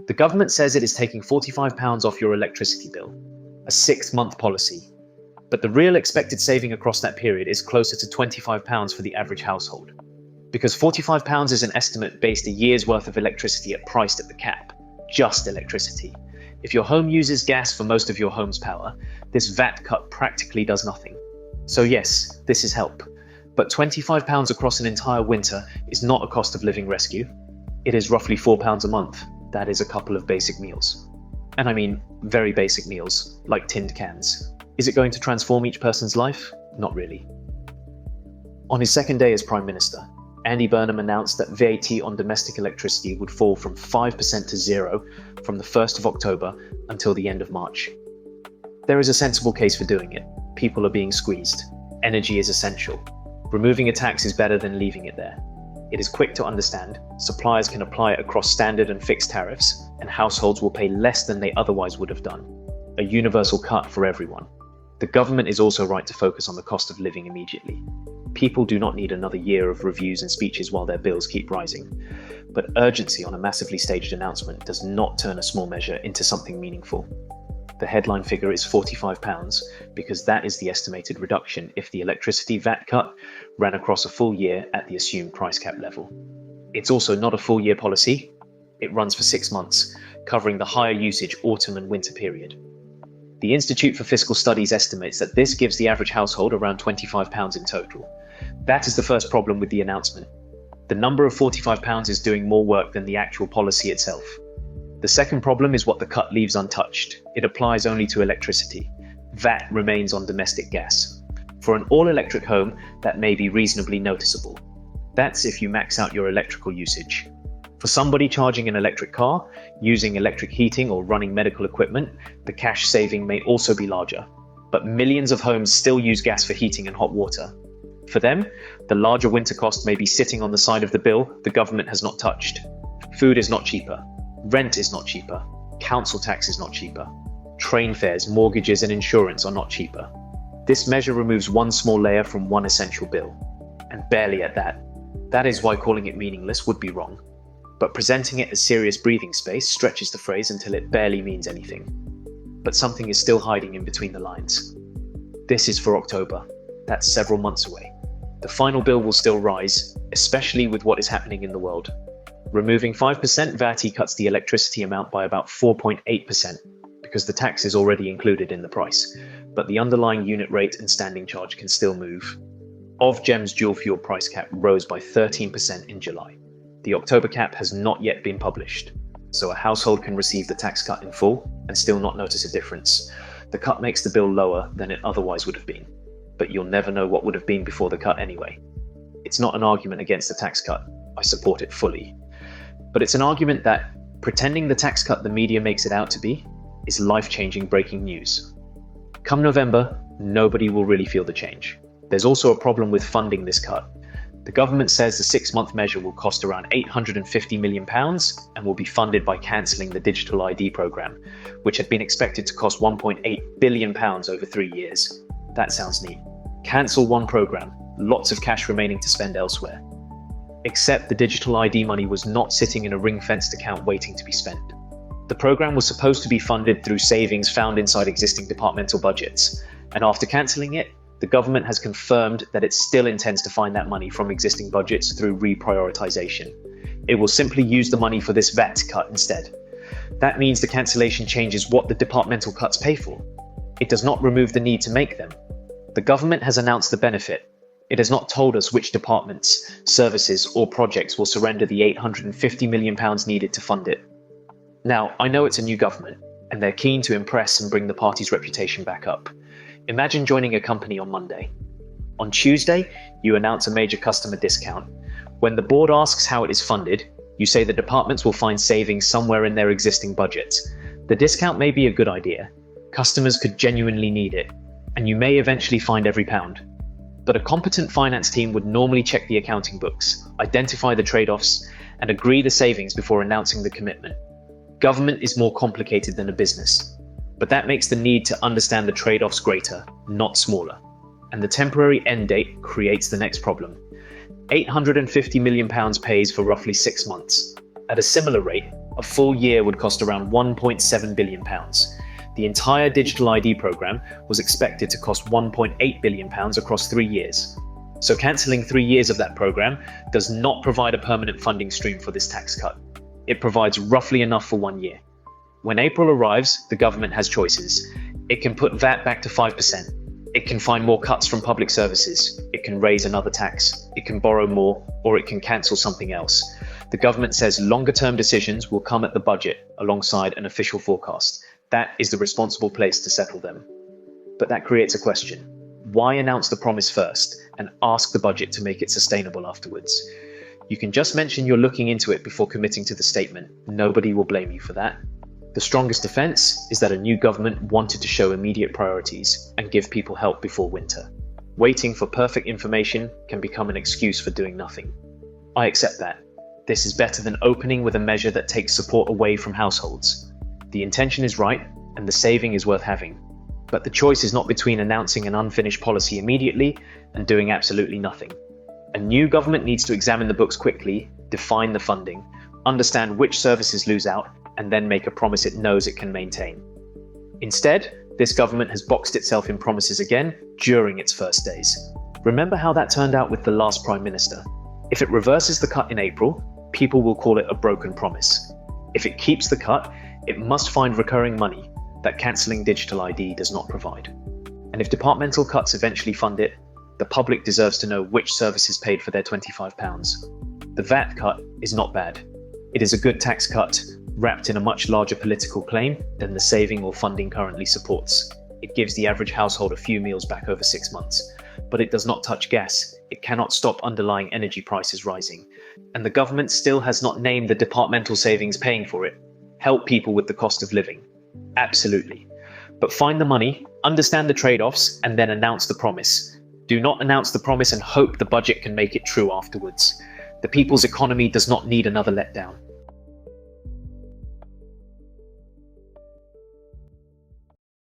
The government says it is taking £45 off your electricity bill, a 6-month policy. But the real expected saving across that period is closer to £25 for the average household. Because £45 is an estimate based a year's worth of electricity priced at the cap, just electricity. If your home uses gas for most of your home's power, this VAT cut practically does nothing. So yes, this is help. But £25 across an entire winter is not a cost of living rescue. It is roughly £4 a month. That is a couple of basic meals. And I mean very basic meals, like tinned cans. Is it going to transform each person's life? Not really. On his second day as Prime Minister, Andy Burnham announced that VAT on domestic electricity would fall from 5% to 0 from the 1st of October until the end of March. There is a sensible case for doing it. People are being squeezed. Energy is essential. Removing a tax is better than leaving it there. It is quick to understand, suppliers can apply it across standard and fixed tariffs, and households will pay less than they otherwise would have done. A universal cut for everyone. The government is also right to focus on the cost of living immediately. People do not need another year of reviews and speeches while their bills keep rising. But urgency on a massively staged announcement does not turn a small measure into something meaningful. The headline figure is £45 because that is the estimated reduction if the electricity VAT cut ran across a full year at the assumed price cap level. It's also not a full year policy. It runs for 6 months, covering the higher usage autumn and winter period. The Institute for Fiscal Studies estimates that this gives the average household around £25 in total. That is the first problem with the announcement. The number of £45 is doing more work than the actual policy itself. The second problem is what the cut leaves untouched. It applies only to electricity. VAT remains on domestic gas. For an all-electric home, that may be reasonably noticeable. That's if you max out your electrical usage. For somebody charging an electric car, using electric heating or running medical equipment, the cash saving may also be larger. But millions of homes still use gas for heating and hot water. For them, the larger winter cost may be sitting on the side of the bill the government has not touched. Food is not cheaper. Rent is not cheaper. Council tax is not cheaper. Train fares, mortgages and insurance are not cheaper. This measure removes one small layer from one essential bill. And barely at that. That is why calling it meaningless would be wrong. But presenting it as serious breathing space stretches the phrase until it barely means anything. But something is still hiding in between the lines. This is for October. That's several months away. The final bill will still rise, especially with what is happening in the world. Removing 5% VAT cuts the electricity amount by about 4.8% because the tax is already included in the price, but the underlying unit rate and standing charge can still move. Ofgem's dual fuel price cap rose by 13% in July. The October cap has not yet been published, so a household can receive the tax cut in full and still not notice a difference. The cut makes the bill lower than it otherwise would have been, but you'll never know what would have been before the cut anyway. It's not an argument against the tax cut. I support it fully. But it's an argument that pretending the tax cut the media makes it out to be is life-changing breaking news. Come November, nobody will really feel the change. There's also a problem with funding this cut. The government says the 6-month measure will cost around £850 million and will be funded by cancelling the digital ID programme, which had been expected to cost £1.8 billion over 3 years. That sounds neat. Cancel one programme, lots of cash remaining to spend elsewhere. Except the digital ID money was not sitting in a ring-fenced account waiting to be spent. The programme was supposed to be funded through savings found inside existing departmental budgets, and after cancelling it, the government has confirmed that it still intends to find that money from existing budgets through reprioritisation. It will simply use the money for this VAT cut instead. That means the cancellation changes what the departmental cuts pay for. It does not remove the need to make them. The government has announced the benefit. It has not told us which departments, services or projects will surrender the £850 million needed to fund it. Now, I know it's a new government, and they're keen to impress and bring the party's reputation back up. Imagine joining a company on Monday. On Tuesday, you announce a major customer discount. When the board asks how it is funded, you say the departments will find savings somewhere in their existing budgets. The discount may be a good idea. Customers could genuinely need it, and you may eventually find every pound. But a competent finance team would normally check the accounting books, identify the trade-offs, and agree the savings before announcing the commitment. Government is more complicated than a business, but that makes the need to understand the trade-offs greater, not smaller. And the temporary end date creates the next problem. £850 million pays for roughly 6 months. At a similar rate, A full year would cost around £1.7 billion. The entire digital ID programme was expected to cost £1.8 billion across 3 years. So cancelling 3 years of that programme does not provide a permanent funding stream for this tax cut. It provides roughly enough for 1 year. When April arrives, the government has choices. It can put VAT back to 5%. It can find more cuts from public services. It can raise another tax. It can borrow more, or it can cancel something else. The government says longer-term decisions will come at the budget alongside an official forecast. That is the responsible place to settle them. But that creates a question. Why announce the promise first and ask the budget to make it sustainable afterwards? You can just mention you're looking into it before committing to the statement. Nobody will blame you for that. The strongest defense is that a new government wanted to show immediate priorities and give people help before winter. Waiting for perfect information can become an excuse for doing nothing. I accept that. This is better than opening with a measure that takes support away from households. The intention is right, and the saving is worth having. But the choice is not between announcing an unfinished policy immediately and doing absolutely nothing. A new government needs to examine the books quickly, define the funding, understand which services lose out, and then make a promise it knows it can maintain. Instead, this government has boxed itself in promises again during its first days. Remember how that turned out with the last Prime Minister. If it reverses the cut in April, people will call it a broken promise. If it keeps the cut, it must find recurring money that cancelling digital ID does not provide. And if departmental cuts eventually fund it, the public deserves to know which services paid for their £25. The VAT cut is not bad. It is a good tax cut, wrapped in a much larger political claim than the saving or funding currently supports. It gives the average household a few meals back over 6 months. But it does not touch gas. It cannot stop underlying energy prices rising. And the government still has not named the departmental savings paying for it. Help people with the cost of living. Absolutely. But find the money, understand the trade-offs, and then announce the promise. Do not announce the promise and hope the budget can make it true afterwards. The people's economy does not need another letdown.